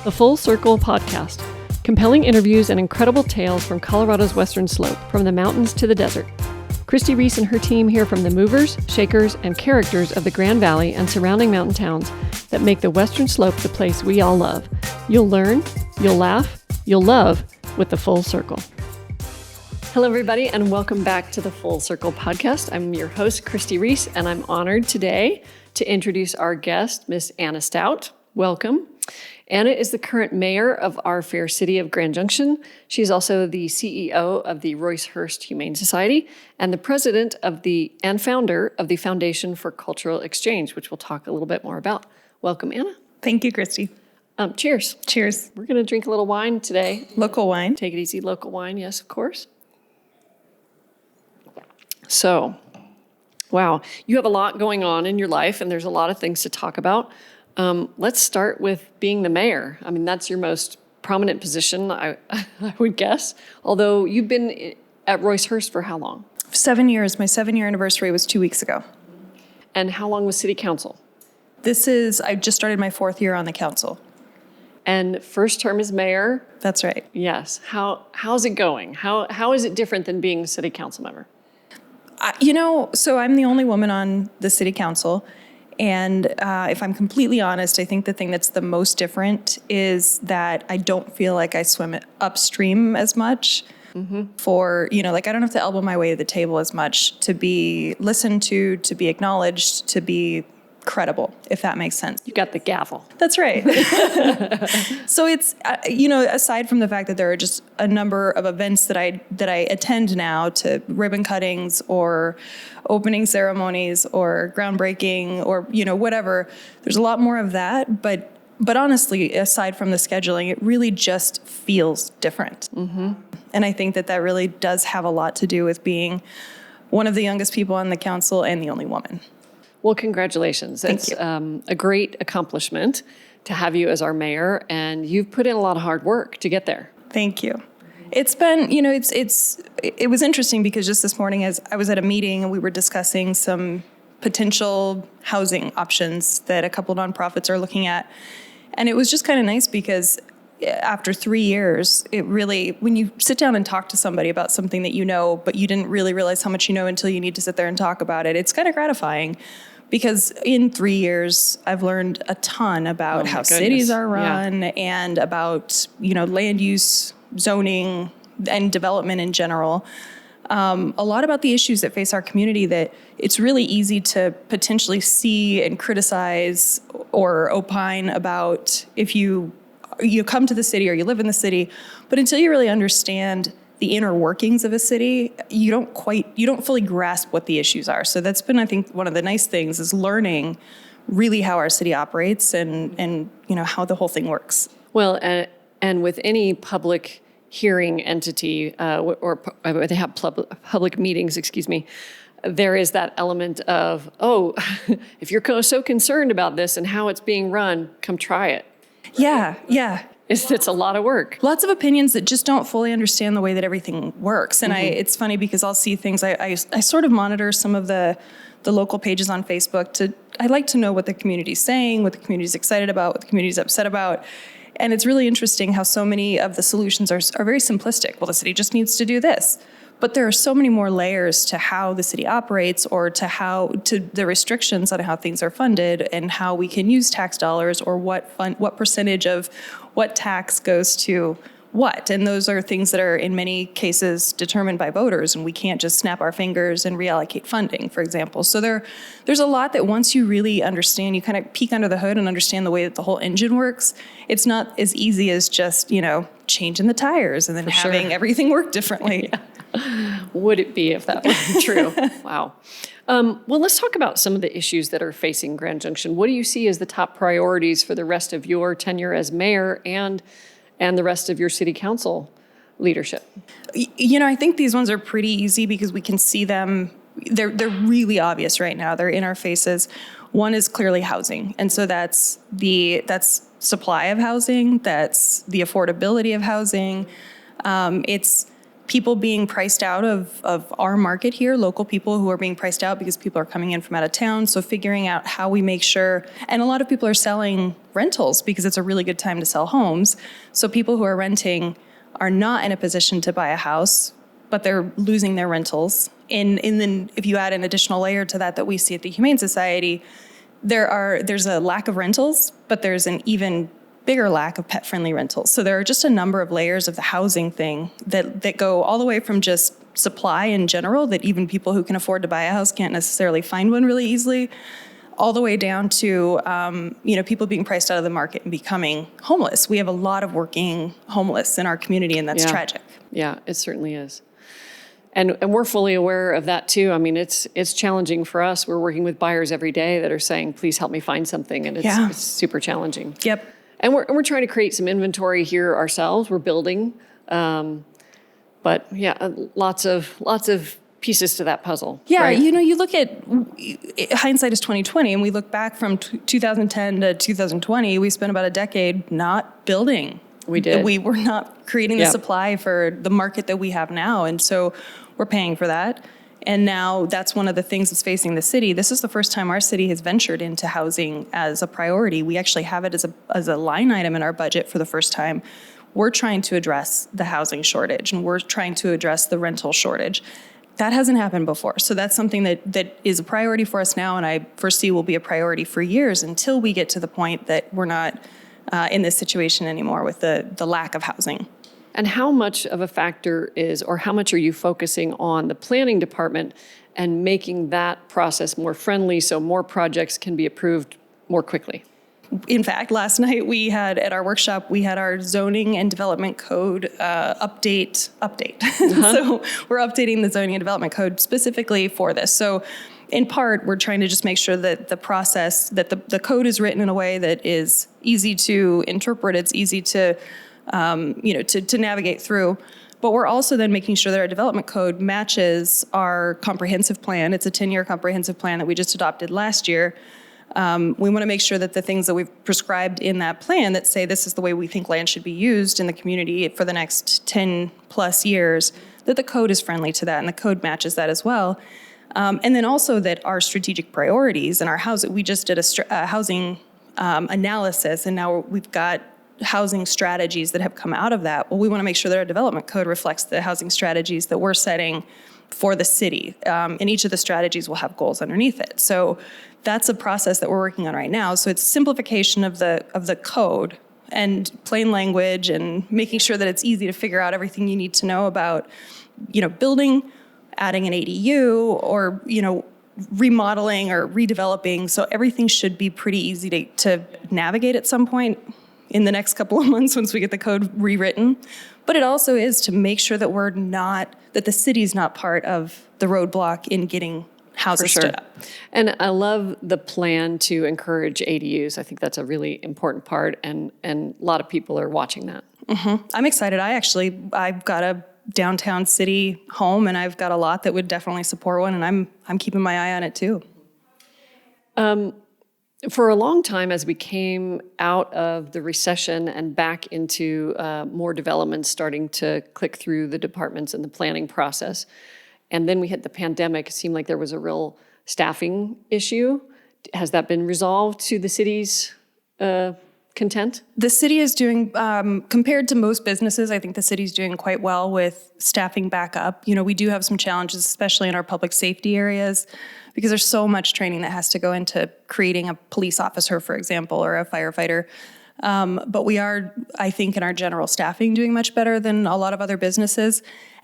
The Full Circle Podcast. Compelling interviews and incredible tales from Colorado's western slope, from the mountains to the desert. Christi Reese and her team hear from the movers, shakers, and characters of the Grand Valley and surrounding mountain towns that make the western slope the place we all love. You'll learn, you'll laugh, you'll love with The Full Circle. Hello, everybody, and welcome back to The Full Circle Podcast. I'm your host, Christi Reese, and I'm honored today to introduce our guest, Miss Anna Stout. Welcome. Anna is the current mayor of our fair city of Grand Junction. She's also the CEO of the Roice-Hurst Humane Society and the president of and founder of the Foundation for Cultural Exchange, which we'll talk a little bit more about. Welcome, Anna. Thank you, Christi. Cheers. Cheers. We're going to drink a little wine today. Local wine. Take it easy, local wine. Yes, of course. So, wow, you have a lot going on in your life, and there's a lot of things to talk about. Let's start with being the mayor. I mean, that's your most prominent position, I would guess. Although you've been at Roice-Hurst for how long? 7 years. My 7-year anniversary was 2 weeks ago. And how long was city council? I just started my 4th year on the council. And first term as mayor? That's right. Yes. How's it going? How is it different than being a city council member? So I'm the only woman on the city council. And if I'm completely honest, I think the thing that's the most different is that I don't feel like I swim upstream as much I don't have to elbow my way to the table as much to be listened to be acknowledged, to be credible, if that makes sense. You got the gavel. That's right. So it's, aside from the fact that there are just a number of events that I attend now, to ribbon cuttings or opening ceremonies or groundbreaking or, whatever, there's a lot more of that. But honestly, aside from the scheduling, it really just feels different. Mm-hmm. And I think that really does have a lot to do with being one of the youngest people on the council and the only woman. Well, congratulations. Thank you. A great accomplishment to have you as our mayor, and you've put in a lot of hard work to get there. Thank you. It's been, it was interesting because just this morning as I was at a meeting and we were discussing some potential housing options that a couple nonprofits are looking at. And it was just kind of nice because after 3 years, it really, when you sit down and talk to somebody about something that you know, but you didn't really realize how much you know until you need to sit there and talk about it, it's kind of gratifying. Because in 3 years, I've learned a ton about how cities are run and about, land use, zoning, and development in general. A lot about the issues that face our community that it's really easy to potentially see and criticize or opine about if you come to the city or you live in the city. But until you really understand the inner workings of a city, you don't fully grasp what the issues are. So that's been, I think, one of the nice things is learning really how our city operates and how the whole thing works. Well, and with any public hearing entity or they have public meetings, there is that element of, if you're so concerned about this and how it's being run, come try it. Yeah. It's a lot of work. Lots of opinions that just don't fully understand the way that everything works. And it's funny because I'll see things, I sort of monitor some of the local pages on Facebook I like to know what the community's saying, what the community's excited about, what the community's upset about. And it's really interesting how so many of the solutions are very simplistic. Well, the city just needs to do this. But there are so many more layers to how the city operates or to the restrictions on how things are funded and how we can use tax dollars or what percentage of what tax goes to what. And those are things that are in many cases determined by voters, and we can't just snap our fingers and reallocate funding, for example. So there's a lot that once you really understand, you kind of peek under the hood and understand the way that the whole engine works, it's not as easy as just, changing the tires and then having everything work differently. Yeah. Would it be if that were true? Wow. Well, let's talk about some of the issues that are facing Grand Junction. What do you see as the top priorities for the rest of your tenure as mayor and the rest of your city council leadership? I think these ones are pretty easy because we can see them. They're really obvious right now. They're in our faces. One is clearly housing. And so that's supply of housing. That's the affordability of housing. It's people being priced out of our market here, local people who are being priced out because people are coming in from out of town. So figuring out how we make sure, and a lot of people are selling rentals because it's a really good time to sell homes. So people who are renting are not in a position to buy a house, but they're losing their rentals. And then if you add an additional layer to that we see at the Humane Society, there's a lack of rentals, but there's an even bigger lack of pet-friendly rentals. So there are just a number of layers of the housing thing that go all the way from just supply in general, that even people who can afford to buy a house can't necessarily find one really easily, all the way down to people being priced out of the market and becoming homeless. We have a lot of working homeless in our community, and that's tragic. Yeah, it certainly is. And we're fully aware of that too. I mean, it's challenging for us. We're working with buyers every day that are saying, please help me find something. And it's super challenging. Yep. And we're trying to create some inventory here ourselves. We're building, but lots of pieces to that puzzle. Yeah, right? You look at hindsight is 2020, and we look back from 2010 to 2020. We spent about a decade not building. We did. We were not creating the supply for the market that we have now, and so we're paying for that. And now that's one of the things that's facing the city. This is the first time our city has ventured into housing as a priority. We actually have it as a line item in our budget for the first time. We're trying to address the housing shortage, and we're trying to address the rental shortage. That hasn't happened before. So that's something that is a priority for us now, and I foresee will be a priority for years until we get to the point that we're not in this situation anymore with the lack of housing. And how much of a factor is, or how much are you focusing on the planning department and making that process more friendly so more projects can be approved more quickly? In fact, last night we had, at our workshop, we had our zoning and development code update. Uh-huh. So we're updating the zoning and development code specifically for this. So in part, we're trying to just make sure that the process, that the code is written in a way that is easy to interpret, it's easy to navigate through. But we're also then making sure that our development code matches our comprehensive plan. It's a 10-year comprehensive plan that we just adopted last year. We want to make sure that the things that we've prescribed in that plan that say this is the way we think land should be used in the community for the next 10 plus years, that the code is friendly to that and the code matches that as well. And then also that our strategic priorities and our housing, we just did a housing analysis, and now we've got housing strategies that have come out of that. Well, we want to make sure that our development code reflects the housing strategies that we're setting for the city. And each of the strategies will have goals underneath it. So that's a process that we're working on right now. So it's simplification of the code and plain language and making sure that it's easy to figure out everything you need to know about, building, adding an ADU, or, remodeling or redeveloping. So everything should be pretty easy to navigate at some point in the next couple of months once we get the code rewritten. But it also is to make sure that that the city's not part of the roadblock in getting houses stood up. And I love the plan to encourage ADUs. I think that's a really important part, and a lot of people are watching that. Mm-hmm. I'm excited. I've got a downtown city home, and I've got a lot that would definitely support one, and I'm keeping my eye on it too. For a long time, as we came out of the recession and back into more developments starting to click through the departments and the planning process, and then we hit the pandemic, it seemed like there was a real staffing issue. Has that been resolved to the city's content? The city is doing, compared to most businesses, I think the city's doing quite well with staffing back up. We do have some challenges, especially in our public safety areas, because there's so much training that has to go into creating a police officer, for example, or a firefighter. But we are, I think, in our general staffing doing much better than a lot of other businesses.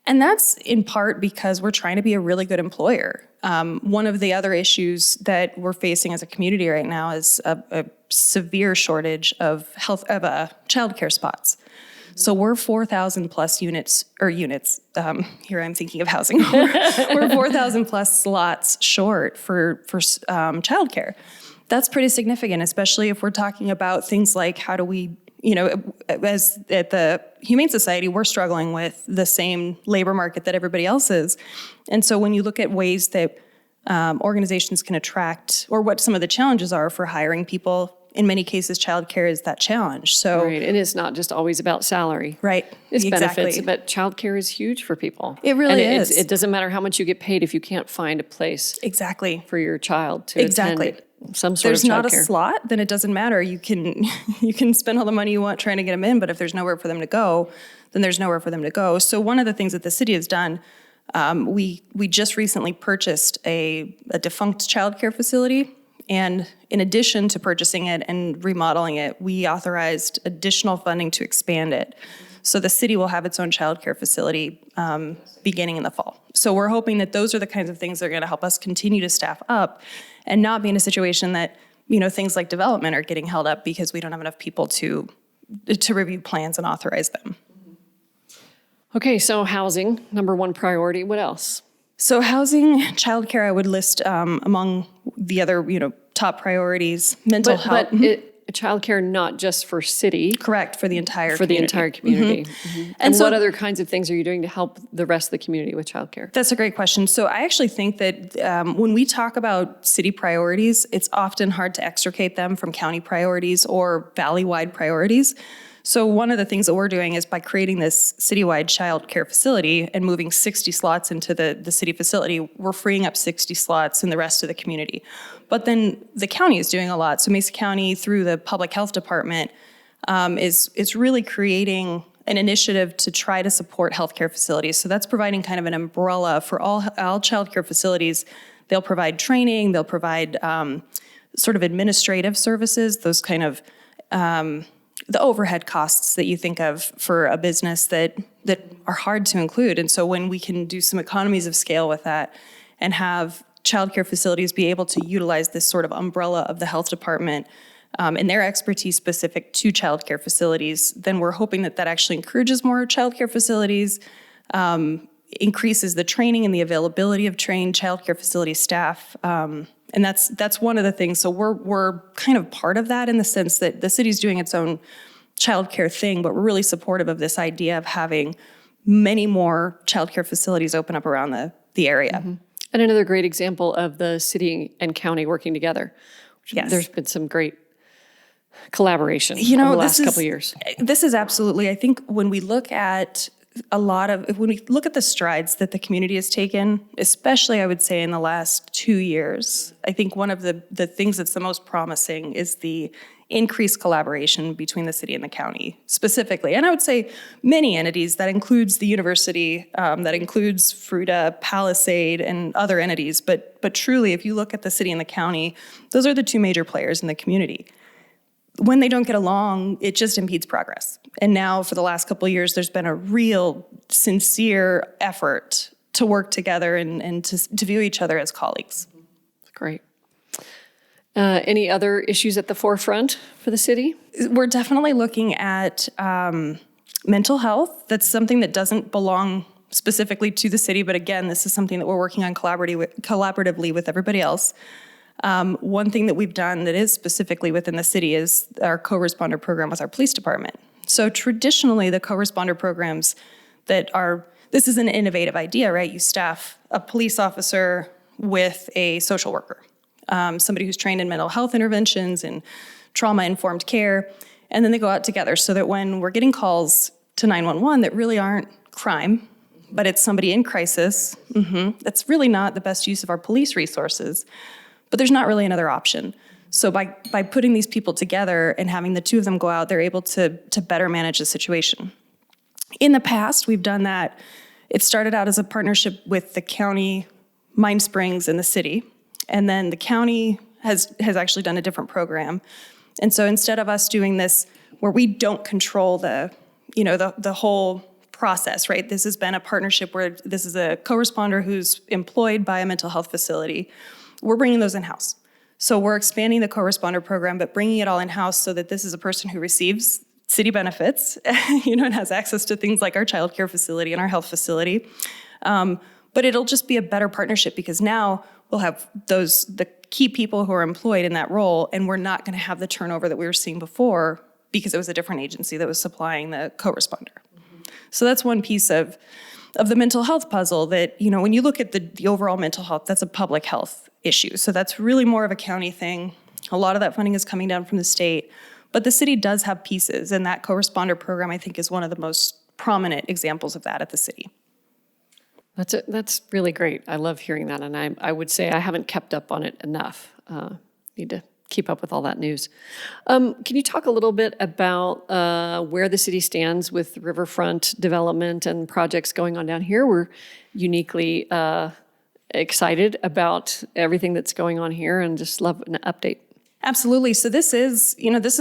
And that's in part because we're trying to be a really good employer. One of the other issues that we're facing as a community right now is a severe shortage of childcare spots. So we're 4,000 plus units. Here I'm thinking of housing. We're 4,000 plus slots short for childcare. That's pretty significant, especially if we're talking about things like how do we, as at the Humane Society, we're struggling with the same labor market that everybody else is. And so when you look at ways that organizations can attract, or what some of the challenges are for hiring people in many cases, childcare is that challenge. So, Right, and it's not just always about salary. right, It's exactly. benefits, but childcare is huge for people. It really and is. It doesn't matter how much you get paid if you can't find a place Exactly. for your child to Exactly. attend some sort There's of not a childcare. slot, then it doesn't matter. You can spend all the money you want trying to get them in, but if there's nowhere for them to go, then there's nowhere for them to go. So one of the things that the city has done, we just recently purchased a defunct childcare facility. And in addition to purchasing it and remodeling it, we authorized additional funding to expand it. So the city will have its own childcare facility beginning in the fall. So we're hoping that those are the kinds of things that are going to help us continue to staff up and not be in a situation that, things like development are getting held up because we don't have enough people to review plans and authorize them. Okay, so housing, number one priority. What else? So housing, childcare, I would list among the other, top priorities. Mental health. But childcare not just for city. Correct, for the entire For the community. entire community. Mm-hmm. And so- what other kinds of things are you doing to help the rest of the community with childcare? That's a great question. So I actually think that when we talk about city priorities, it's often hard to extricate them from county priorities or valley-wide priorities. So one of the things that we're doing is by creating this citywide child care facility and moving 60 slots into the city facility, we're freeing up 60 slots in the rest of the community. But then the county is doing a lot. So Mesa County, through the public health department, is really creating an initiative to try to support healthcare facilities. So that's providing kind of an umbrella for all child care facilities. They'll provide training, they'll provide sort of administrative services, those kind of the overhead costs that you think of for a business that are hard to include. And so when we can do some economies of scale with that and have childcare facilities be able to utilize this sort of umbrella of the health department and their expertise specific to childcare facilities, then we're hoping that actually encourages more childcare facilities, increases the training and the availability of trained childcare facility staff. And that's one of the things. So we're kind of part of that in the sense that the city's doing its own childcare thing, but we're really supportive of this idea of having many more childcare facilities open up around the area. Mm-hmm. And another great example of the city and county working together. Yes. There's been some great collaboration over the last couple of years. This is absolutely, I think when we look at the strides that the community has taken, especially I would say in the last 2 years, I think one of the things that's the most promising is the increased collaboration between the city and the county specifically. And I would say many entities, that includes the university, that includes Fruta, Palisade, and other entities. But truly, if you look at the city and the county, those are the two major players in the community. When they don't get along, it just impedes progress. And now for the last couple of years, there's been a real sincere effort to work together and to view each other as colleagues. Great. Any other issues at the forefront for the city? We're definitely looking at mental health. That's something that doesn't belong specifically to the city, but again, this is something that we're working on collaboratively with everybody else. One thing that we've done that is specifically within the city is our co-responder program with our police department. So traditionally, the co-responder programs this is an innovative idea, right? You staff a police officer with a social worker, somebody who's trained in mental health interventions and trauma-informed care, and then they go out together so that when we're getting calls to 911 that really aren't crime, but it's somebody in crisis, that's really not the best use of our police resources. But there's not really another option. So by putting these people together and having the two of them go out, they're able to better manage the situation. In the past, we've done that. It started out as a partnership with the county, Mine Springs, and the city. And then the county has actually done a different program. And so instead of us doing this where we don't control the whole process, right? This has been a partnership where this is a co-responder who's employed by a mental health facility. We're bringing those in-house. So we're expanding the co-responder program, but bringing it all in-house so that this is a person who receives city benefits, and has access to things like our child care facility and our health facility. But it'll just be a better partnership because now we'll have the key people who are employed in that role, and we're not going to have the turnover that we were seeing before because it was a different agency that was supplying the co-responder. Mm-hmm. So that's one piece of the mental health puzzle that, when you look at the overall mental health, that's a public health issue. So that's really more of a county thing. A lot of that funding is coming down from the state, but the city does have pieces, and that co-responder program, I think, is one of the most prominent examples of that at the city. That's really great. I love hearing that, and I would say I haven't kept up on it enough. Need to keep up with all that news. Can you talk a little bit about where the city stands with riverfront development and projects going on down here? We're uniquely excited about everything that's going on here and just love an update. Absolutely. So this is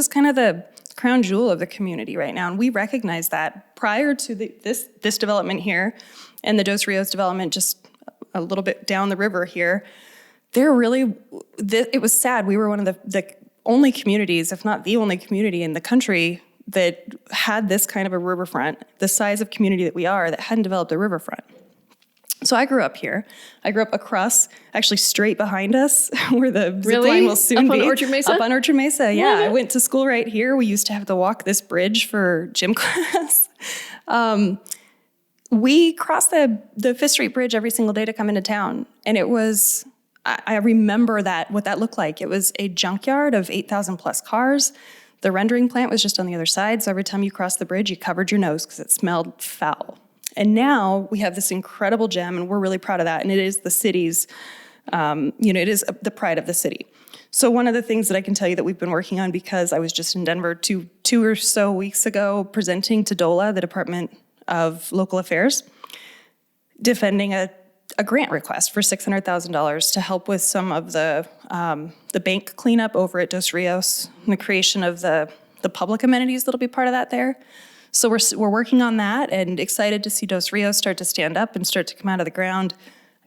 kind of the crown jewel of the community right now, and we recognize that prior to this development here and the Dos Rios development just a little bit down the river here, it was sad. We were one of the only communities, if not the only community in the country that had this kind of a riverfront, the size of community that we are, that hadn't developed a riverfront. So I grew up here. I grew up across, actually straight behind us, where the zip line will soon be. Up on Orchard Mesa? Up on Orchard Mesa, yeah. I went to school right here. We used to have to walk this bridge for gym class. We crossed the Fifth Street Bridge every single day to come into town. And it was, I remember what that looked like. It was a junkyard of 8,000 plus cars. The rendering plant was just on the other side. So every time you crossed the bridge, you covered your nose because it smelled foul. And now we have this incredible gem, and we're really proud of that. And it is the city's, it is the pride of the city. So one of the things that I can tell you that we've been working on, because I was just in Denver two or so weeks ago presenting to DOLA, the Department of Local Affairs, defending a grant request for $600,000 to help with some of the bank cleanup over at Dos Rios and the creation of the public amenities that'll be part of that there. So we're working on that and excited to see Dos Rios start to stand up and start to come out of the ground.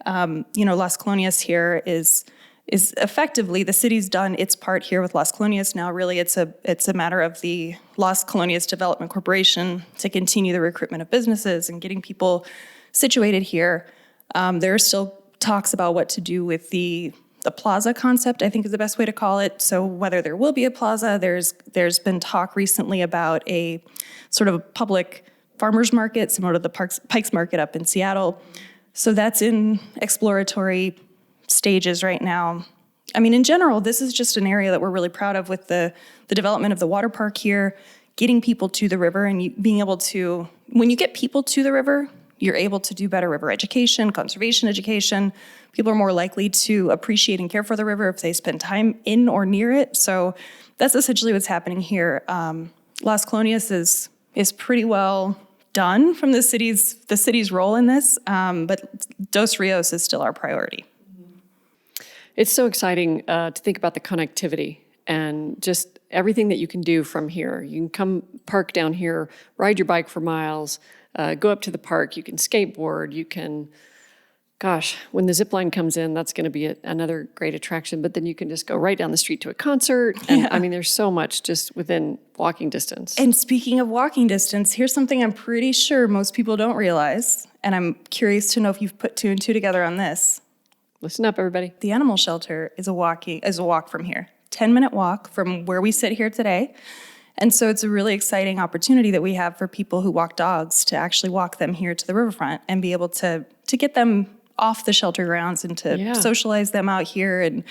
Las Colonias here is effectively, the city's done its part here with Las Colonias. Now really it's a matter of the Las Colonias Development Corporation to continue the recruitment of businesses and getting people situated here. There are still talks about what to do with the plaza concept, I think is the best way to call it. So whether there will be a plaza, there's been talk recently about a sort of a public farmers market, similar to the Pikes Market up in Seattle. So that's in exploratory stages right now. I mean, in general, this is just an area that we're really proud of with the development of the water park here, getting people to the river and being able to, when you get people to the river, you're able to do better river education, conservation education. People are more likely to appreciate and care for the river if they spend time in or near it. So that's essentially what's happening here. Las Colonias is pretty well done from the city's role in this, but Dos Rios is still our priority. It's so exciting to think about the connectivity and just everything that you can do from here. You can come park down here, ride your bike for miles, go up to the park, you can skateboard, you can, when the zip line comes in, that's going to be another great attraction, but then you can just go right down the street to a concert. And yeah. I mean, there's so much just within walking distance. And speaking of walking distance, here's something I'm pretty sure most people don't realize, and I'm curious to know if you've put two and two together on this. Listen up, everybody. The animal shelter is a walk from here. 10-minute walk from where we sit here today. And so it's a really exciting opportunity that we have for people who walk dogs to actually walk them here to the riverfront and be able to get them off the shelter grounds and to socialize them out here and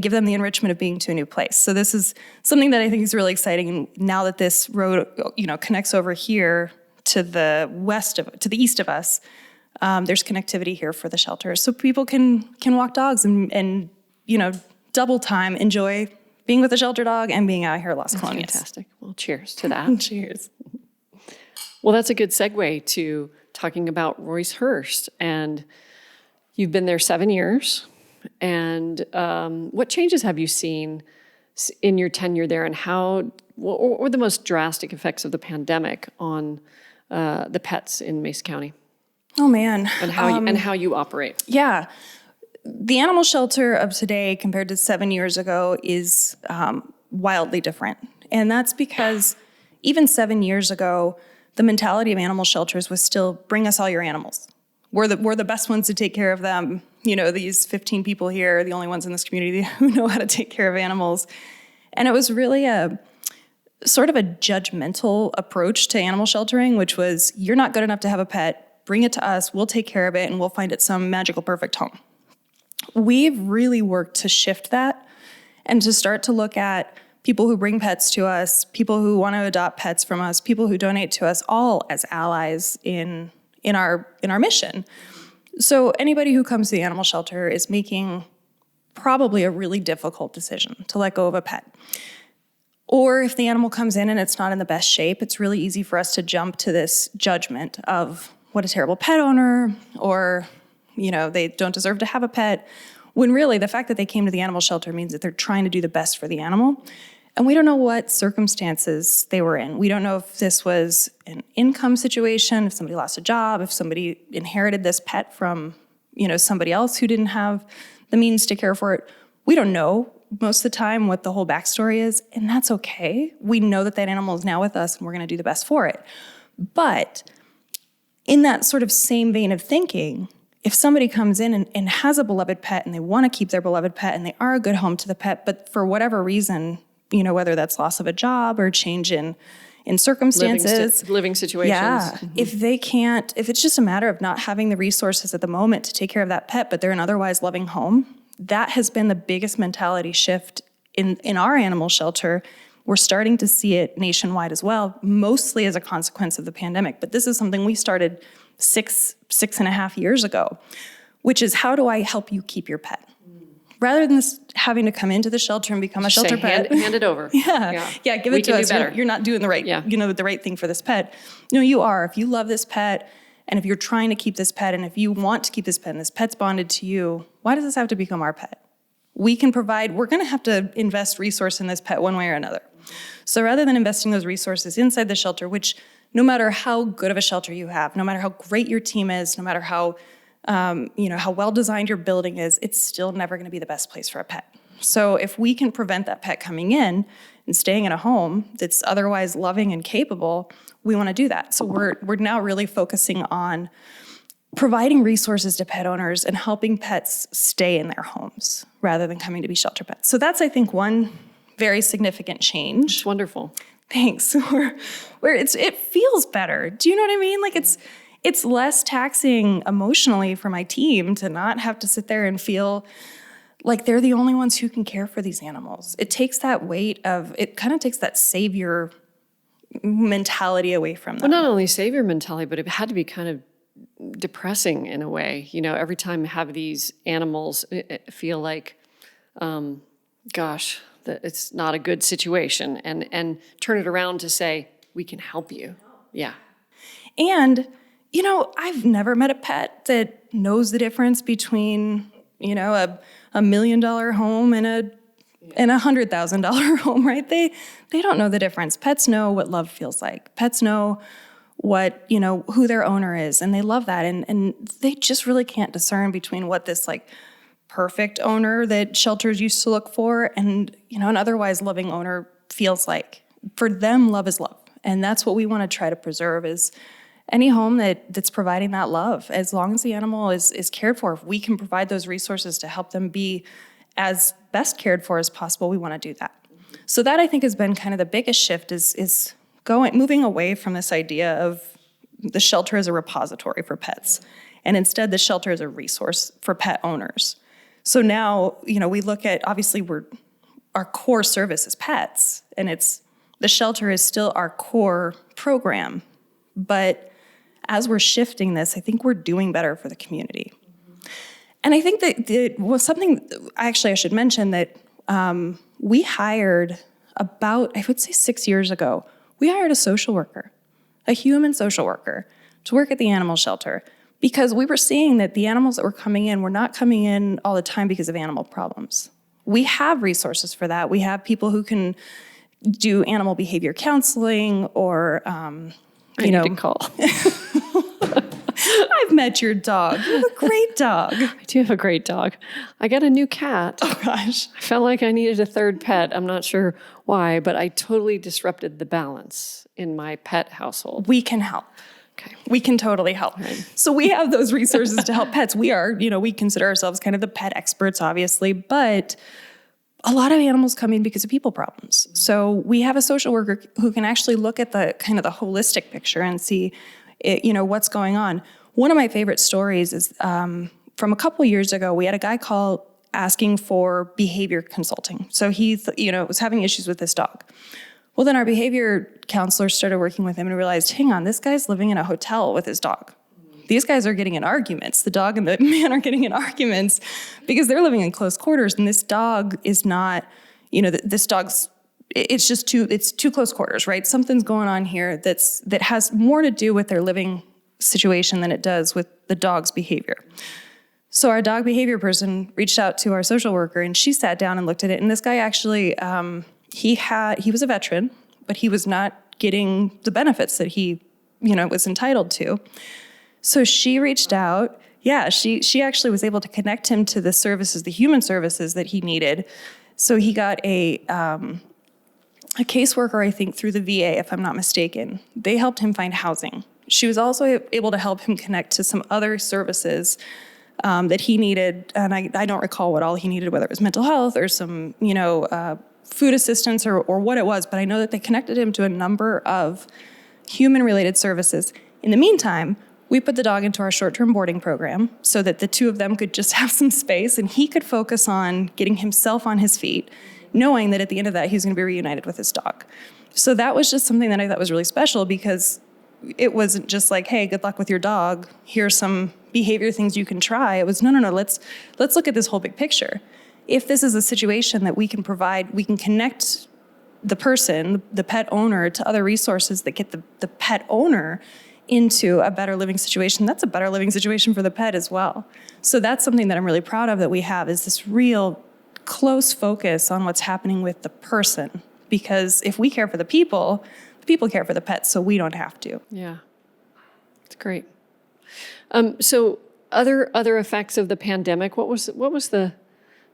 give them the enrichment of being to a new place. So this is something that I think is really exciting. And now that this road, connects over here to the east of us, there's connectivity here for the shelter. So people can walk dogs and double time, enjoy being with a shelter dog and being out here at Las Colonias. Fantastic. Well, cheers to that. Cheers. Well, that's a good segue to talking about Roice-Hurst. And you've been there 7 years. And what changes have you seen in your tenure there, and what were the most drastic effects of the pandemic on the pets in Mesa County? Oh, man. And how you operate. Yeah. The animal shelter of today compared to 7 years ago is wildly different. And that's because even 7 years ago, the mentality of animal shelters was still bring us all your animals. We're the best ones to take care of them. These 15 people here are the only ones in this community who know how to take care of animals. And it was really a sort of a judgmental approach to animal sheltering, which was, you're not good enough to have a pet, bring it to us, we'll take care of it, and we'll find it some magical, perfect home. We've really worked to shift that and to start to look at people who bring pets to us, people who want to adopt pets from us, people who donate to us, all as allies in our mission. So anybody who comes to the animal shelter is making probably a really difficult decision to let go of a pet. Or if the animal comes in and it's not in the best shape, it's really easy for us to jump to this judgment of what a terrible pet owner, or, they don't deserve to have a pet, when really the fact that they came to the animal shelter means that they're trying to do the best for the animal. And we don't know what circumstances they were in. We don't know if this was an income situation, if somebody lost a job, if somebody inherited this pet from, somebody else who didn't have the means to care for it. We don't know most of the time what the whole backstory is, and that's okay. We know that animal is now with us, and we're going to do the best for it. But in that sort of same vein of thinking, if somebody comes in and has a beloved pet and they want to keep their beloved pet and they are a good home to the pet, but for whatever reason, whether that's loss of a job or change in circumstances, living situations. Yeah. Mm-hmm. If it's just a matter of not having the resources at the moment to take care of that pet, but they're an otherwise loving home, that has been the biggest mentality shift in our animal shelter. We're starting to see it nationwide as well, mostly as a consequence of the pandemic. But this is something we started six and a half years ago, which is, how do I help you keep your pet? Rather than having to come into the shelter and become a shelter pet. Hand it over. Yeah, give it to us. You're not doing the right thing for this pet. No, you are. If you love this pet, and if you're trying to keep this pet, and if you want to keep this pet, and this pet's bonded to you, why does this have to become our pet? We're going to have to invest resource in this pet one way or another. So rather than investing those resources inside the shelter, which no matter how good of a shelter you have, no matter how great your team is, no matter how well designed your building is, it's still never going to be the best place for a pet. So if we can prevent that pet coming in and staying in a home that's otherwise loving and capable, we want to do that. So we're now really focusing on providing resources to pet owners and helping pets stay in their homes rather than coming to be shelter pets. So that's, I think, one very significant change. It's wonderful. Thanks. Where it feels better. Do you know what I mean? Like it's less taxing emotionally for my team to not have to sit there and feel like they're the only ones who can care for these animals. It takes that weight it kind of takes that savior mentality away from them. Well, not only savior mentality, but it had to be kind of depressing in a way. Every time you have these animals feel like, that it's not a good situation, and turn it around to say, we can help you. Yeah. And, I've never met a pet that knows the difference between, a $1 million home and a $100,000 home, right? They don't know the difference. Pets know what love feels like. Pets know what, who their owner is, and they love that. And they just really can't discern between what this perfect owner that shelters used to look for and, an otherwise loving owner feels like. For them, love is love. And that's what we want to try to preserve, is any home that's providing that love. As long as the animal is cared for, if we can provide those resources to help them be as best cared for as possible, we want to do that. So that, I think, has been kind of the biggest shift, is moving away from this idea of the shelter as a repository for pets, and instead the shelter as a resource for pet owners. So now, we look at, obviously our core service is pets, and the shelter is still our core program. But as we're shifting this, I think we're doing better for the community. And I think that something, actually I should mention that we hired about, I would say 6 years ago, we hired a social worker, a human social worker, to work at the animal shelter, because we were seeing that the animals that were coming in were not coming in all the time because of animal problems. We have resources for that. We have people who can do animal behavior counseling, or, I need to call. I've met your dog. You have a great dog. I do have a great dog. I got a new cat. Oh, gosh. I felt like I needed a third pet. I'm not sure why, but I totally disrupted the balance in my pet household. We can help. Okay. We can totally help. Right. So we have those resources to help pets. We are, we consider ourselves kind of the pet experts, obviously, but a lot of animals come in because of people problems. So we have a social worker who can actually look at the kind of the holistic picture and see, what's going on. One of my favorite stories is from a couple years ago. We had a guy call asking for behavior consulting. So he, was having issues with this dog. Well, then our behavior counselor started working with him and realized, hang on, this guy's living in a hotel with his dog. These guys are getting in arguments. The dog and the man are getting in arguments because they're living in close quarters, and this dog is not, this dog's, it's too close quarters, right? Something's going on here that has more to do with their living situation than it does with the dog's behavior. So our dog behavior person reached out to our social worker, and she sat down and looked at it. And this guy actually, he was a veteran, but he was not getting the benefits that he, was entitled to. So she reached out. Yeah, she actually was able to connect him to the services, the human services that he needed. So he got a caseworker, I think, through the VA, if I'm not mistaken. They helped him find housing. She was also able to help him connect to some other services that he needed, and I don't recall what all he needed, whether it was mental health or some, food assistance or what it was, but I know that they connected him to a number of human-related services. In the meantime, we put the dog into our short-term boarding program so that the two of them could just have some space and he could focus on getting himself on his feet, knowing that at the end of that, he was going to be reunited with his dog. So that was just something that I thought was really special because it wasn't just like, hey, good luck with your dog. Here's some behavior things you can try. It was, no, let's look at this whole big picture. If this is a situation that we can provide, we can connect the person, the pet owner, to other resources that get the pet owner into a better living situation. That's a better living situation for the pet as well. So that's something that I'm really proud of that we have, is this real close focus on what's happening with the person. Because if we care for the people care for the pets, so we don't have to. Yeah, it's great. So other effects of the pandemic, what was the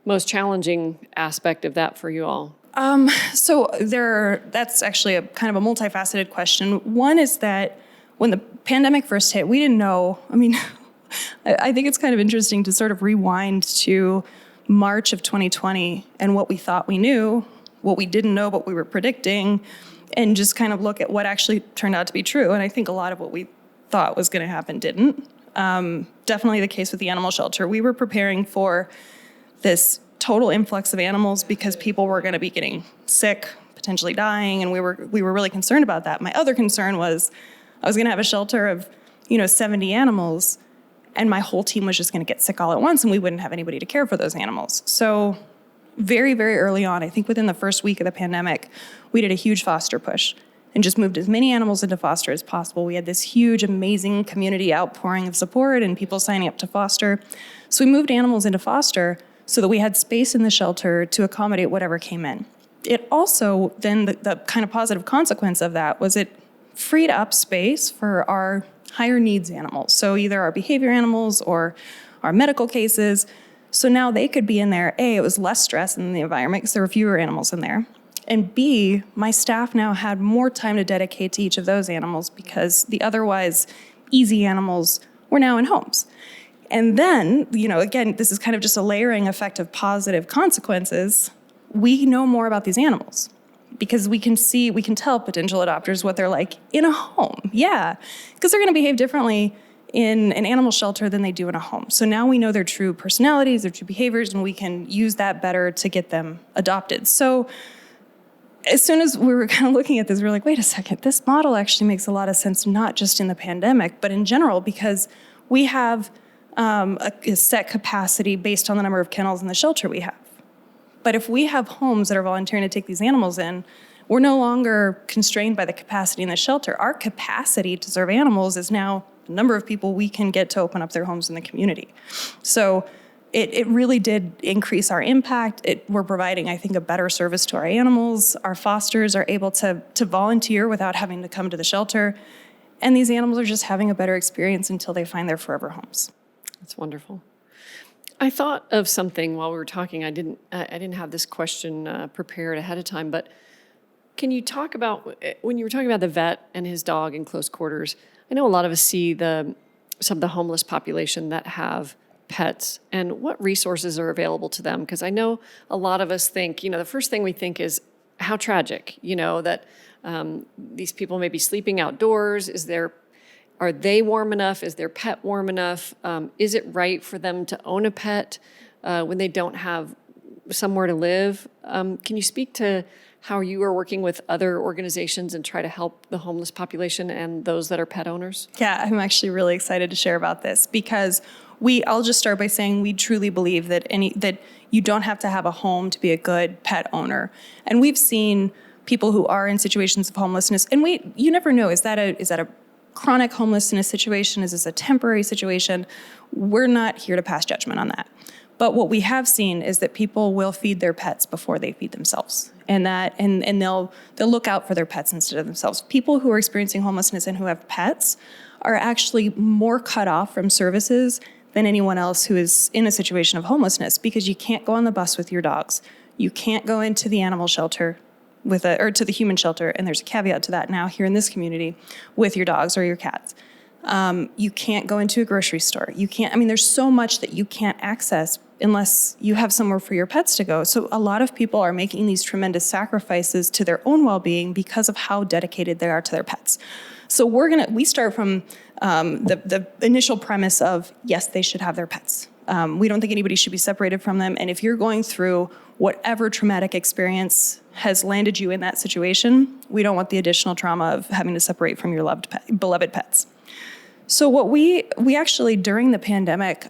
most challenging aspect of that for you all? So that's actually a kind of a multifaceted question. One is that when the pandemic first hit, we didn't know. I mean, I think it's kind of interesting to sort of rewind to March of 2020 and what we thought we knew, what we didn't know, but we were predicting, and just kind of look at what actually turned out to be true. And I think a lot of what we thought was going to happen didn't. Definitely the case with the animal shelter. We were preparing for this total influx of animals because people were going to be getting sick, potentially dying, and we were really concerned about that. My other concern was I was going to have a shelter of, 70 animals, and my whole team was just going to get sick all at once, and we wouldn't have anybody to care for those animals. So very, very early on, I think within the first week of the pandemic, we did a huge foster push and just moved as many animals into foster as possible. We had this huge, amazing community outpouring of support and people signing up to foster. So we moved animals into foster so that we had space in the shelter to accommodate whatever came in. It also, then the kind of positive consequence of that was it freed up space for our higher needs animals. So either our behavior animals or our medical cases. So now they could be in there. A, it was less stress in the environment because there were fewer animals in there. And B, my staff now had more time to dedicate to each of those animals because the otherwise easy animals were now in homes. And then, again, this is kind of just a layering effect of positive consequences. We know more about these animals because we can tell potential adopters what they're like in a home. Yeah, because they're going to behave differently in an animal shelter than they do in a home. So now we know their true personalities, their true behaviors, and we can use that better to get them adopted. So as soon as we were kind of looking at this, we were like, wait a second, this model actually makes a lot of sense, not just in the pandemic, but in general, because we have a set capacity based on the number of kennels in the shelter we have. But if we have homes that are volunteering to take these animals in, we're no longer constrained by the capacity in the shelter. Our capacity to serve animals is now the number of people we can get to open up their homes in the community. So it really did increase our impact. We're providing, I think, a better service to our animals. Our fosters are able to volunteer without having to come to the shelter. And these animals are just having a better experience until they find their forever homes. That's wonderful. I thought of something while we were talking. I didn't have this question prepared ahead of time, but can you talk about, when you were talking about the vet and his dog in close quarters, I know a lot of us see some of the homeless population that have pets and what resources are available to them. Because I know a lot of us think, the first thing we think is how tragic, that these people may be sleeping outdoors. Are they warm enough? Is their pet warm enough? Is it right for them to own a pet? when they don't have somewhere to live. Can you speak to how you are working with other organizations and try to help the homeless population and those that are pet owners? Yeah, I'm actually really excited to share about this because I'll just start by saying we truly believe that that you don't have to have a home to be a good pet owner. And we've seen people who are in situations of homelessness, and you never know, is that a chronic homelessness situation? Is this a temporary situation? We're not here to pass judgment on that. But what we have seen is that people will feed their pets before they feed themselves. And they'll look out for their pets instead of themselves. People who are experiencing homelessness and who have pets are actually more cut off from services than anyone else who is in a situation of homelessness, because you can't go on the bus with your dogs. You can't go into the animal shelter or to the human shelter, and there's a caveat to that now here in this community, with your dogs or your cats. You can't go into a grocery store. There's so much that you can't access unless you have somewhere for your pets to go. So a lot of people are making these tremendous sacrifices to their own well-being because of how dedicated they are to their pets. So we start from the initial premise of, yes, they should have their pets. We don't think anybody should be separated from them. And if you're going through whatever traumatic experience has landed you in that situation, we don't want the additional trauma of having to separate from your beloved pets. So what we actually, during the pandemic,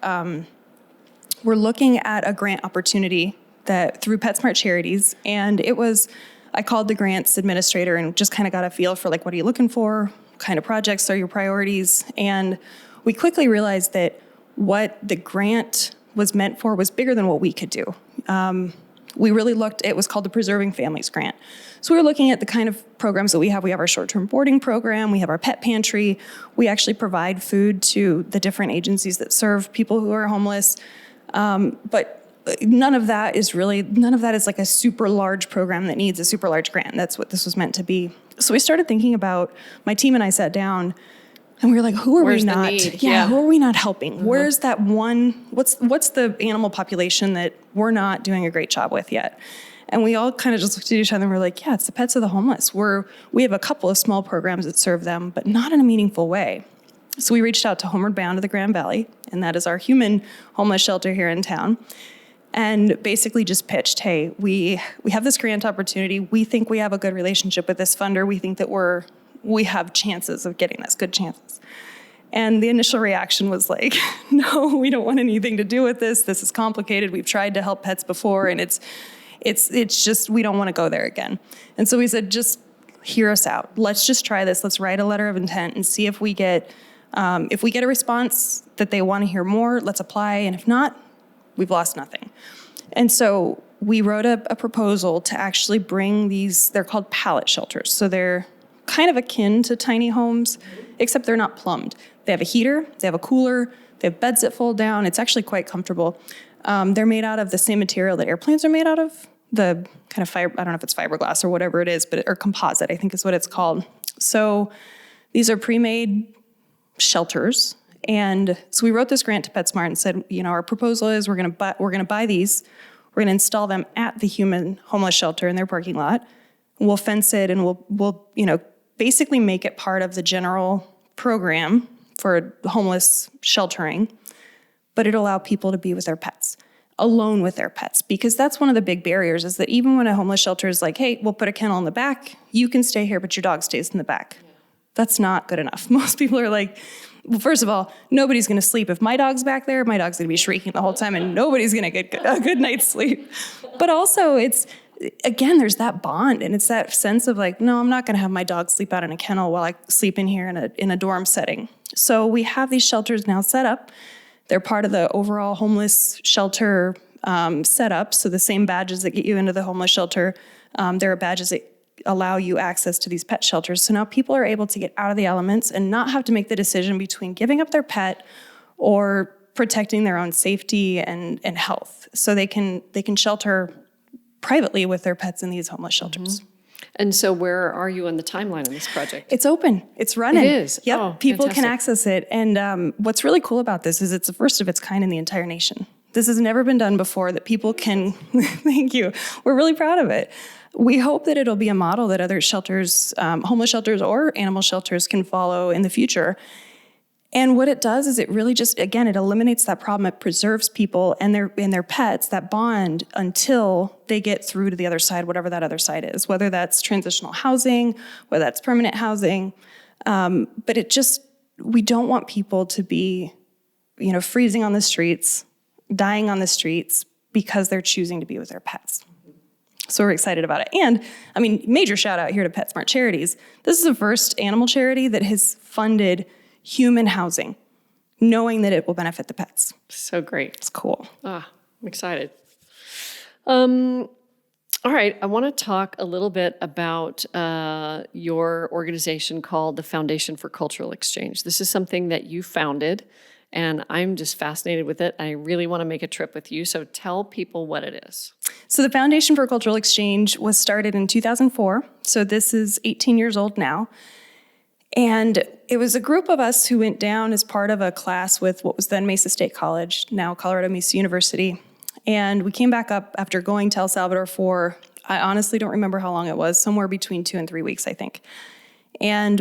we're looking at a grant opportunity that through PetSmart Charities, and I called the grants administrator and just kind of got a feel for what are you looking for? What kind of projects are your priorities? And we quickly realized that what the grant was meant for was bigger than what we could do. We really it was called the Preserving Families Grant. So we were looking at the kind of programs that we have. We have our short-term boarding program. We have our pet pantry. We actually provide food to the different agencies that serve people who are homeless. But none of that is like a super large program that needs a super large grant. That's what this was meant to be. So we started thinking about, my team and I sat down, and we were like, who are we not? Who are we not helping? Mm-hmm. Where's that one? What's the animal population that we're not doing a great job with yet? And we all kind of just looked at each other and we're like, yeah, it's the pets of the homeless. We have a couple of small programs that serve them, but not in a meaningful way. So we reached out to Homeward Bound of the Grand Valley, and that is our human homeless shelter here in town, and basically just pitched, hey, we have this grant opportunity. We think we have a good relationship with this funder. We think that we have chances of getting this, good chances. And the initial reaction was like, no, we don't want anything to do with this. This is complicated. We've tried to help pets before, and it's just, we don't want to go there again. And so we said, just hear us out. Let's just try this. Let's write a letter of intent and see if we get a response that they want to hear more, let's apply. And if not, we've lost nothing. And so we wrote a proposal to actually bring they're called pallet shelters. So they're kind of akin to tiny homes, except they're not plumbed. They have a heater, they have a cooler, they have beds that fold down. It's actually quite comfortable. They're made out of the same material that airplanes are made out of, the kind of I don't know if it's fiberglass or whatever it is, or composite, I think is what it's called. So these are pre-made shelters. And so we wrote this grant to PetSmart and said, our proposal is we're going to buy these, we're going to install them at the human homeless shelter in their parking lot. We'll fence it, and we'll basically make it part of the general program for homeless sheltering, but it'll allow people to be with their pets, alone with their pets, because that's one of the big barriers, is that even when a homeless shelter is like, hey, we'll put a kennel in the back, you can stay here, but your dog stays in the back. Yeah. That's not good enough. Most people are like, well, first of all, nobody's going to sleep. If my dog's back there, my dog's going to be shrieking the whole time, and nobody's going to get a good night's sleep. But also, again, there's that bond, and it's that sense of like, no, I'm not going to have my dog sleep out in a kennel while I sleep in here in a dorm setting. So we have these shelters now set up. They're part of the overall homeless shelter setup. So the same badges that get you into the homeless shelter, there are badges that allow you access to these pet shelters. So now people are able to get out of the elements and not have to make the decision between giving up their pet or protecting their own safety and health. So they can shelter privately with their pets in these homeless shelters. Mm-hmm. And so where are you on the timeline on this project? It's open. It's running. It is? Yep. Oh, people fantastic. can access it. And what's really cool about this is it's the first of its kind in the entire nation. This has never been done before, that people can, thank you, we're really proud of it. We hope that it'll be a model that other shelters, homeless shelters or animal shelters, can follow in the future. And what it does is it really just, again, it eliminates that problem. It preserves people and their pets, that bond, until they get through to the other side, whatever that other side is, whether that's transitional housing, whether that's permanent housing. But we don't want people to be, freezing on the streets, dying on the streets because they're choosing to be with their pets. So we're excited about it. And, major shout out here to PetSmart Charities. This is the first animal charity that has funded human housing, knowing that it will benefit the pets. So great. It's cool. I'm excited. All right. I want to talk a little bit about your organization called the Foundation for Cultural Exchange. This is something that you founded, and I'm just fascinated with it. I really want to make a trip with you. So tell people what it is. So the Foundation for Cultural Exchange was started in 2004. So this is 18 years old now. And it was a group of us who went down as part of a class with what was then Mesa State College, now Colorado Mesa University. And we came back up after going to El Salvador for, I honestly don't remember how long it was, somewhere between 2 and 3 weeks, I think. And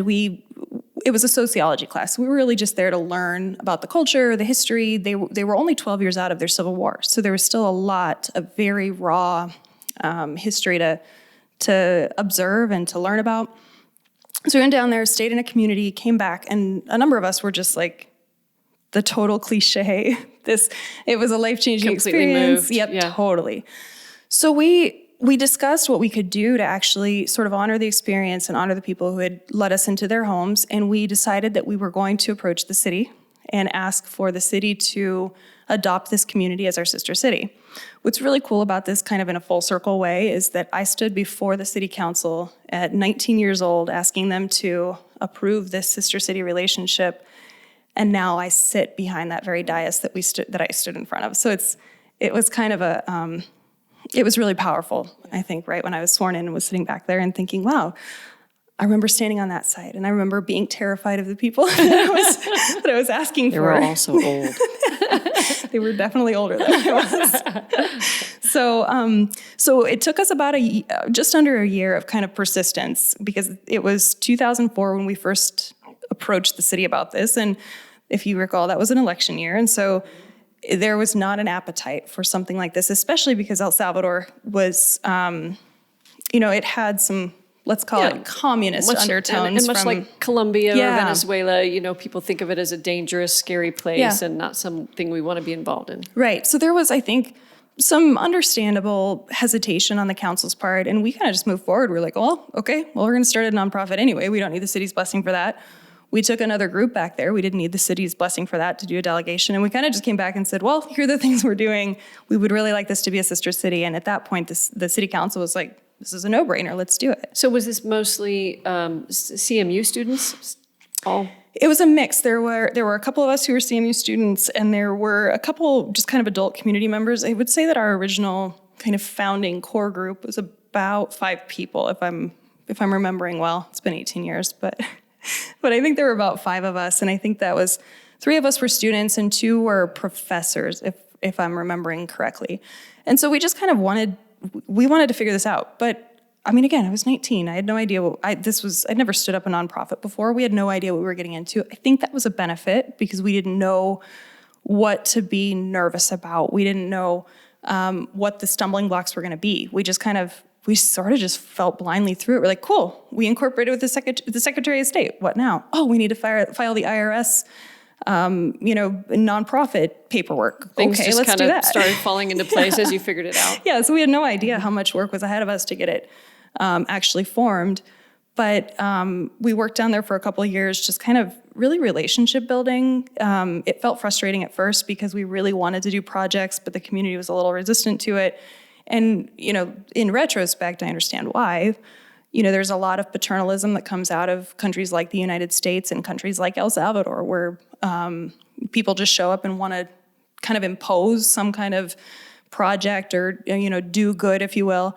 it was a sociology class. We were really just there to learn about the culture, the history. They were only 12 years out of their Civil War. So there was still a lot of very raw history to observe and to learn about. So we went down there, stayed in a community, came back, and a number of us were just like the total cliche. It was a life-changing experience. Moved. Yep, yeah. Totally. So we discussed what we could do to actually sort of honor the experience and honor the people who had let us into their homes, and we decided that we were going to approach the city and ask for the city to adopt this community as our sister city. What's really cool about this, kind of in a full circle way, is that I stood before the city council at 19 years old asking them to approve this sister city relationship, and now I sit behind that very dais that I stood in front of. So it was kind of it was really powerful, I think, right when I was sworn in and was sitting back there and thinking, wow, I remember standing on that side, and I remember being terrified of the people that I was asking for. They were all so old. They were definitely older than I was. So it took us about just under a year of kind of persistence, because it was 2004 when we first approached the city about this. And if you recall, that was an election year. And so there was not an appetite for something like this, especially because El Salvador was, it had some, let's call it communist undertones. And much like Colombia or Venezuela, people think of it as a dangerous, scary place and not something we want to be involved in. Right. So there was, I think, some understandable hesitation on the council's part, and we kind of just moved forward. We're like, we're going to start a nonprofit anyway. We don't need the city's blessing for that. We took another group back there. We didn't need the city's blessing for that to do a delegation. And we kind of just came back and said, well, here are the things we're doing. We would really like this to be a sister city. And at that point, the city council was like, this is a no-brainer. Let's do it. So was this mostly CMU students? All? It was a mix. There were a couple of us who were CMU students, and there were a couple just kind of adult community members. I would say that our original kind of founding core group was about 5 people, if I'm remembering well. It's been 18 years, but I think there were about 5 of us, and I think that was 3 of us were students and 2 were professors, if I'm remembering correctly. And so we just kind of wanted to figure this out. But again, I was 19. I had no idea I'd never stood up a nonprofit before. We had no idea what we were getting into. I think that was a benefit because we didn't know what to be nervous about. We didn't know what the stumbling blocks were going to be. We sort of just felt blindly through it. We're like, cool, we incorporated with the Secretary of State. What now? Oh, we need to file the IRS, nonprofit paperwork. Things okay, just let's kind do of that. started falling into place as you figured it out. Yeah, so we had no idea how much work was ahead of us to get it actually formed. But we worked down there for a couple of years, just kind of really relationship building. It felt frustrating at first because we really wanted to do projects, but the community was a little resistant to it. And, in retrospect, I understand why. There's a lot of paternalism that comes out of countries like the United States and countries like El Salvador, where people just show up and want to kind of impose some kind of project or, do good, if you will,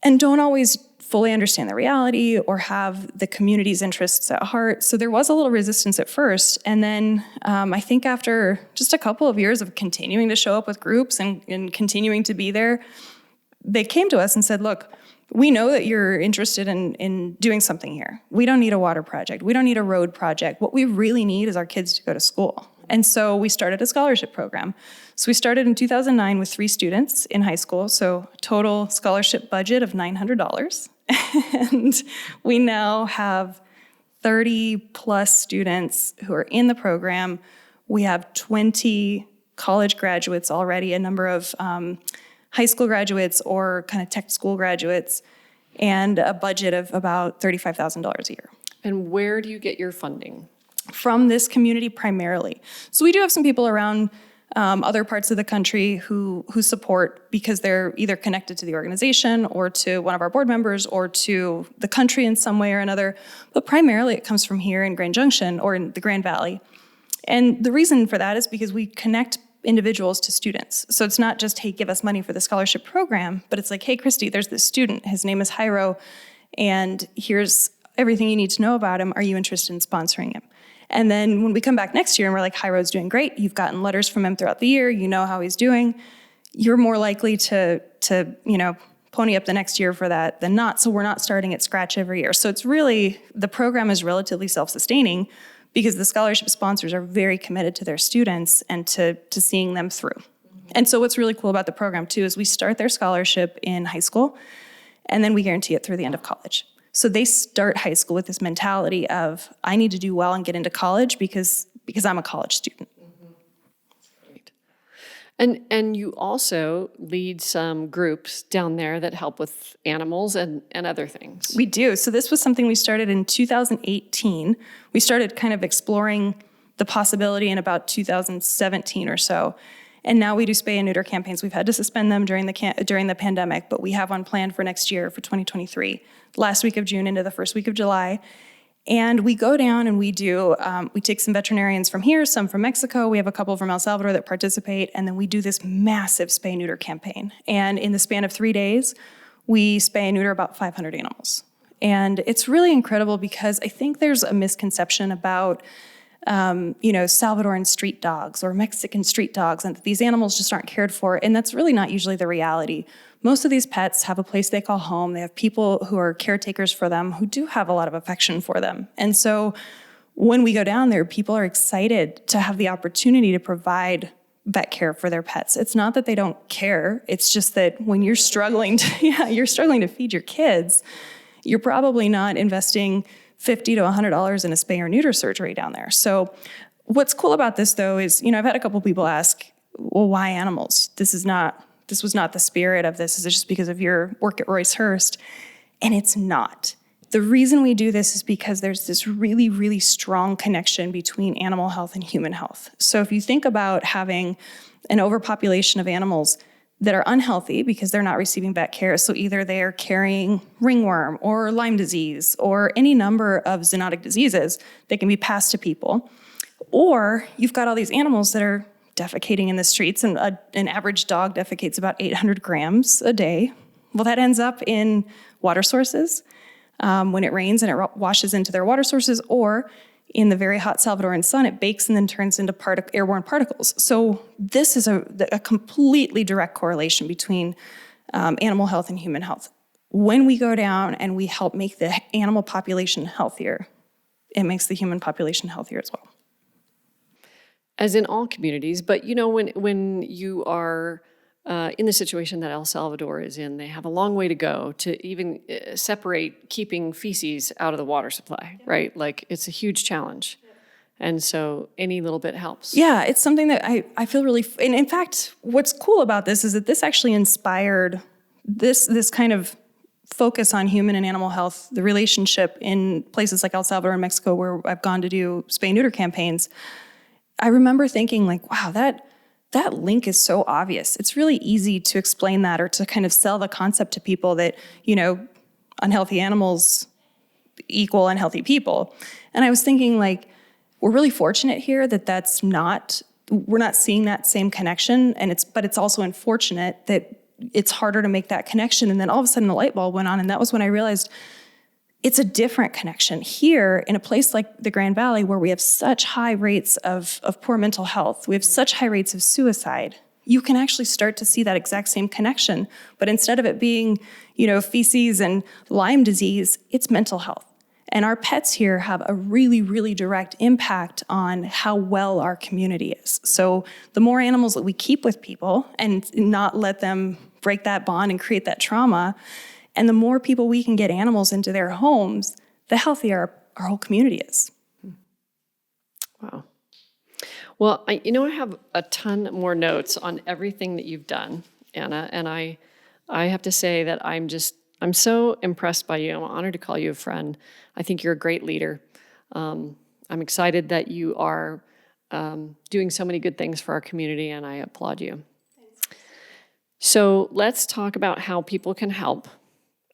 and don't always fully understand the reality or have the community's interests at heart. So there was a little resistance at first. And then I think after just a couple of years of continuing to show up with groups and continuing to be there, they came to us and said, look, we know that you're interested in doing something here. We don't need a water project. We don't need a road project. What we really need is our kids to go to school. And so we started a scholarship program. So we started in 2009 with 3 students in high school, so total scholarship budget of $900. And we now have 30 plus students who are in the program. We have 20 college graduates already, a number of high school graduates or kind of tech school graduates, and a budget of about $35,000 a year. And where do you get your funding? From this community primarily. So we do have some people around other parts of the country who support because they're either connected to the organization or to one of our board members or to the country in some way or another. But primarily it comes from here in Grand Junction or in the Grand Valley. And the reason for that is because we connect individuals to students. So it's not just, hey, give us money for the scholarship program, but it's like, hey, Christi, there's this student. His name is Jairo, and here's everything you need to know about him. Are you interested in sponsoring him? And then when we come back next year and we're like, Jairo's doing great, you've gotten letters from him throughout the year, you know how he's doing, you're more likely to pony up the next year for that than not. So we're not starting at scratch every year. So it's really, the program is relatively self-sustaining because the scholarship sponsors are very committed to their students and to seeing them through. And so what's really cool about the program too is we start their scholarship in high school and then we guarantee it through the end of college. So they start high school with this mentality of, I need to do well and get into college because I'm a college student. Great. And you also lead some groups down there that help with animals and other things. We do. So this was something we started in 2018. We started kind of exploring the possibility in about 2017 or so. And now we do spay and neuter campaigns. We've had to suspend them during the pandemic, but we have one planned for next year, for 2023, last week of June into the first week of July. And we go down and we take some veterinarians from here, some from Mexico. We have a couple from El Salvador that participate, and then we do this massive spay and neuter campaign. And in the span of 3 days, we spay and neuter about 500 animals. And it's really incredible because I think there's a misconception about Salvadoran street dogs or Mexican street dogs, and that these animals just aren't cared for. And that's really not usually the reality. Most of these pets have a place they call home. They have people who are caretakers for them who do have a lot of affection for them. And so when we go down there, people are excited to have the opportunity to provide vet care for their pets. It's not that they don't care. It's just that when you're struggling to feed your kids, you're probably not investing $50 to $100 in a spay or neuter surgery down there. So what's cool about this though is, I've had a couple people ask, well, why animals? This was not the spirit of this. Is it just because of your work at Roice-Hurst? And it's not. The reason we do this is because there's this really, really strong connection between animal health and human health. So if you think about having an overpopulation of animals that are unhealthy because they're not receiving vet care. So either they're carrying ringworm or Lyme disease or any number of zoonotic diseases that can be passed to people. Or you've got all these animals that are defecating in the streets, and an average dog defecates about 800 grams a day. Well, that ends up in water sources when it rains and it washes into their water sources, or in the very hot Salvadoran sun, it bakes and then turns into airborne particles. So this is a completely direct correlation between animal health and human health. When we go down and we help make the animal population healthier, it makes the human population healthier as well. As in all communities, but when you are in the situation that El Salvador is in, they have a long way to go to even separate keeping feces out of the water supply, right? Like, it's a huge challenge. And so any little bit helps. Yeah, it's something that I feel really, and in fact, what's cool about this is that this actually inspired this kind of focus on human and animal health, the relationship in places like El Salvador and Mexico, where I've gone to do spay and neuter campaigns. I remember thinking like, wow, that link is so obvious. It's really easy to explain that or to kind of sell the concept to people that, unhealthy animals equal unhealthy people. And I was thinking like, we're really fortunate here that we're not seeing that same connection. But it's also unfortunate that it's harder to make that connection. And then all of a sudden the light bulb went on. And that was when I realized it's a different connection. Here, in a place like the Grand Valley, where we have such high rates of poor mental health, we have such high rates of suicide, you can actually start to see that exact same connection. But instead of it being, feces and Lyme disease, it's mental health. And our pets here have a really, really direct impact on how well our community is. So the more animals that we keep with people and not let them break that bond and create that trauma, and the more people we can get animals into their homes, the healthier our whole community is. Wow. Well, I have a ton more notes on everything that you've done, Anna, and I have to say that I'm so impressed by you. I'm honored to call you a friend. I think you're a great leader. I'm excited that you are doing so many good things for our community, and I applaud you. Thanks. So let's talk about how people can help.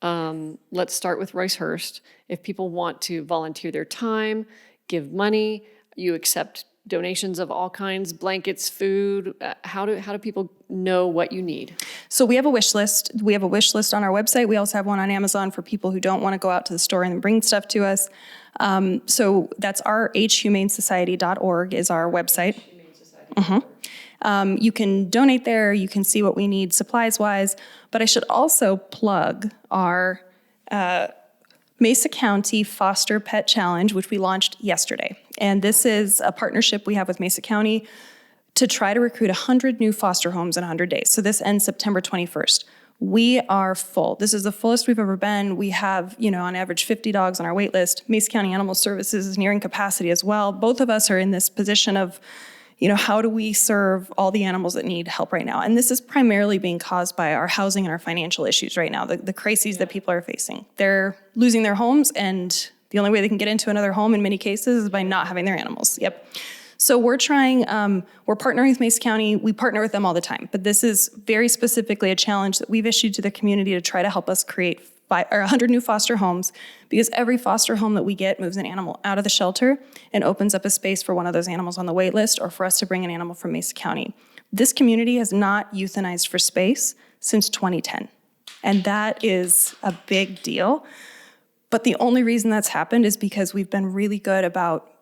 Let's start with Roice-Hurst. If people want to volunteer their time, give money, you accept donations of all kinds, blankets, food. How do people know what you need? So we have a wish list. We have a wish list on our website. We also have one on Amazon for people who don't want to go out to the store and bring stuff to us. So that's rhumanesociety.org is our website. You can donate there. You can see what we need supplies-wise. But I should also plug our Mesa County Foster Pet Challenge, which we launched yesterday. And this is a partnership we have with Mesa County to try to recruit 100 new foster homes in 100 days. So this ends September 21st. We are full. This is the fullest we've ever been. We have, on average 50 dogs on our wait list. Mesa County Animal Services is nearing capacity as well. Both of us are in this position of, how do we serve all the animals that need help right now? And this is primarily being caused by our housing and our financial issues right now, the crises that people are facing. They're losing their homes, and the only way they can get into another home in many cases is by not having their animals. Yep. So we're trying, we're partnering with Mesa County. We partner with them all the time, but this is very specifically a challenge that we've issued to the community to try to help us create 100 new foster homes, because every foster home that we get moves an animal out of the shelter and opens up a space for one of those animals on the wait list, or for us to bring an animal from Mesa County. This community has not euthanized for space since 2010, and that is a big deal. But the only reason that's happened is because we've been really good about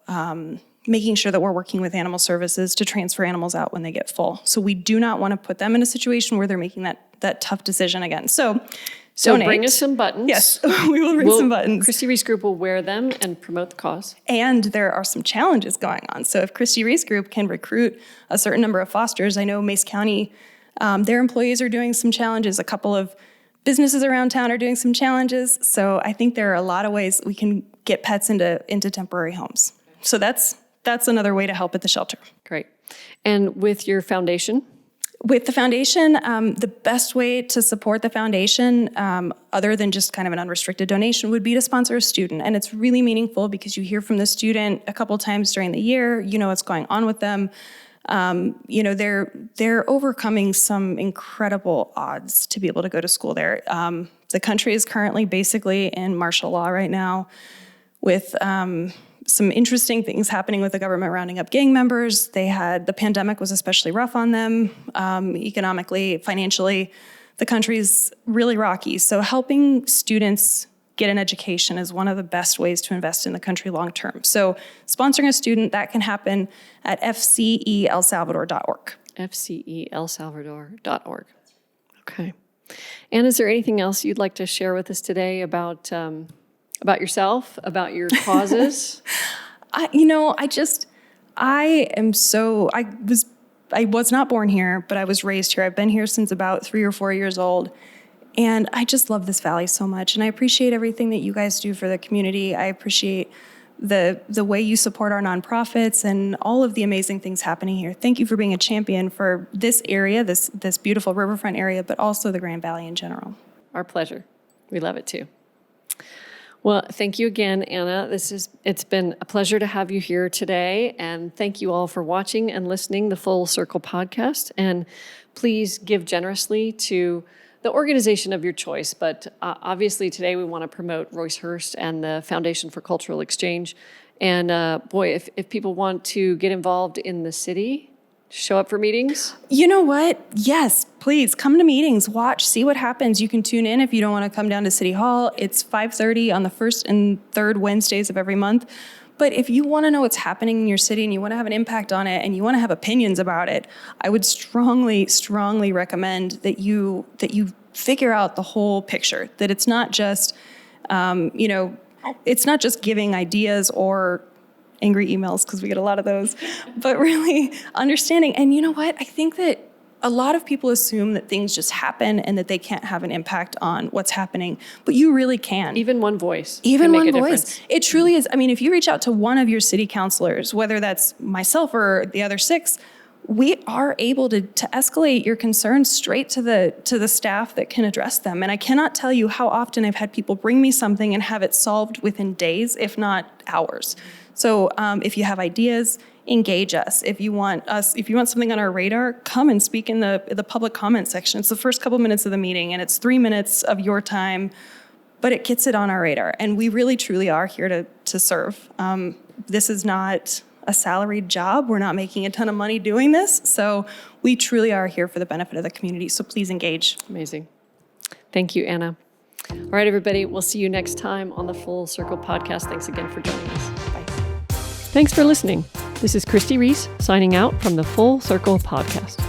making sure that we're working with animal services to transfer animals out when they get full. So we do not want to put them in a situation where they're making that tough decision again. So donate. Bring us some buttons. Yes, we will bring some buttons. Christi Reese Group will wear them and promote the cause. And there are some challenges going on. So if Christi Reese Group can recruit a certain number of fosters, I know Mesa County, their employees are doing some challenges. A couple of businesses around town are doing some challenges. So I think there are a lot of ways we can get pets into temporary homes. So that's another way to help at the shelter. Great. And with your foundation? With the foundation, the best way to support the foundation, other than just kind of an unrestricted donation, would be to sponsor a student. And it's really meaningful because you hear from the student a couple times during the year, what's going on with them. They're overcoming some incredible odds to be able to go to school there. The country is currently basically in martial law right now, with some interesting things happening with the government rounding up gang members. The pandemic was especially rough on them, economically, financially. The country's really rocky. So helping students get an education is one of the best ways to invest in the country long term. So sponsoring a student, that can happen at fceelsalvador.org. fceelsalvador.org. Okay. And is there anything else you'd like to share with us today about yourself, about your causes? I was not born here, but I was raised here. I've been here since about 3 or 4 years old. And I just love this valley so much. And I appreciate everything that you guys do for the community. I appreciate the way you support our nonprofits and all of the amazing things happening here. Thank you for being a champion for this area, this beautiful riverfront area, but also the Grand Valley in general. Our pleasure. We love it too. Well, thank you again, Anna. It's been a pleasure to have you here today. And thank you all for watching and listening the Full Circle podcast. And please give generously to the organization of your choice. But obviously today we want to promote Roice-Hurst and the Foundation for Cultural Exchange. And if people want to get involved in the city, show up for meetings? You know what? Yes, please come to meetings, watch, see what happens. You can tune in if you don't want to come down to City Hall. It's 5:30 on the first and third Wednesdays of every month. But if you want to know what's happening in your city and you want to have an impact on it and you want to have opinions about it, I would strongly, strongly recommend that you figure out the whole picture, that it's not just, it's not just giving ideas or angry emails, because we get a lot of those, but really understanding. And you know what? I think that a lot of people assume that things just happen and that they can't have an impact on what's happening, but you really can. Even one voice. Even can make one a voice. difference. It truly is. I mean, if you reach out to one of your city councilors, whether that's myself or the other 6, we are able to escalate your concerns straight to the staff that can address them. And I cannot tell you how often I've had people bring me something and have it solved within days, if not hours. So if you have ideas, engage us. If you want something on our radar, come and speak in the public comment section. It's the first couple minutes of the meeting, and it's 3 minutes of your time, but it gets it on our radar. And we really, truly are here to serve. This is not a salaried job. We're not making a ton of money doing this. So we truly are here for the benefit of the community. So please engage. Amazing. Thank you, Anna. All right, everybody. We'll see you next time on the Full Circle podcast. Thanks again for joining us. Bye. Thanks for listening. This is Christi Reese signing out from the Full Circle podcast.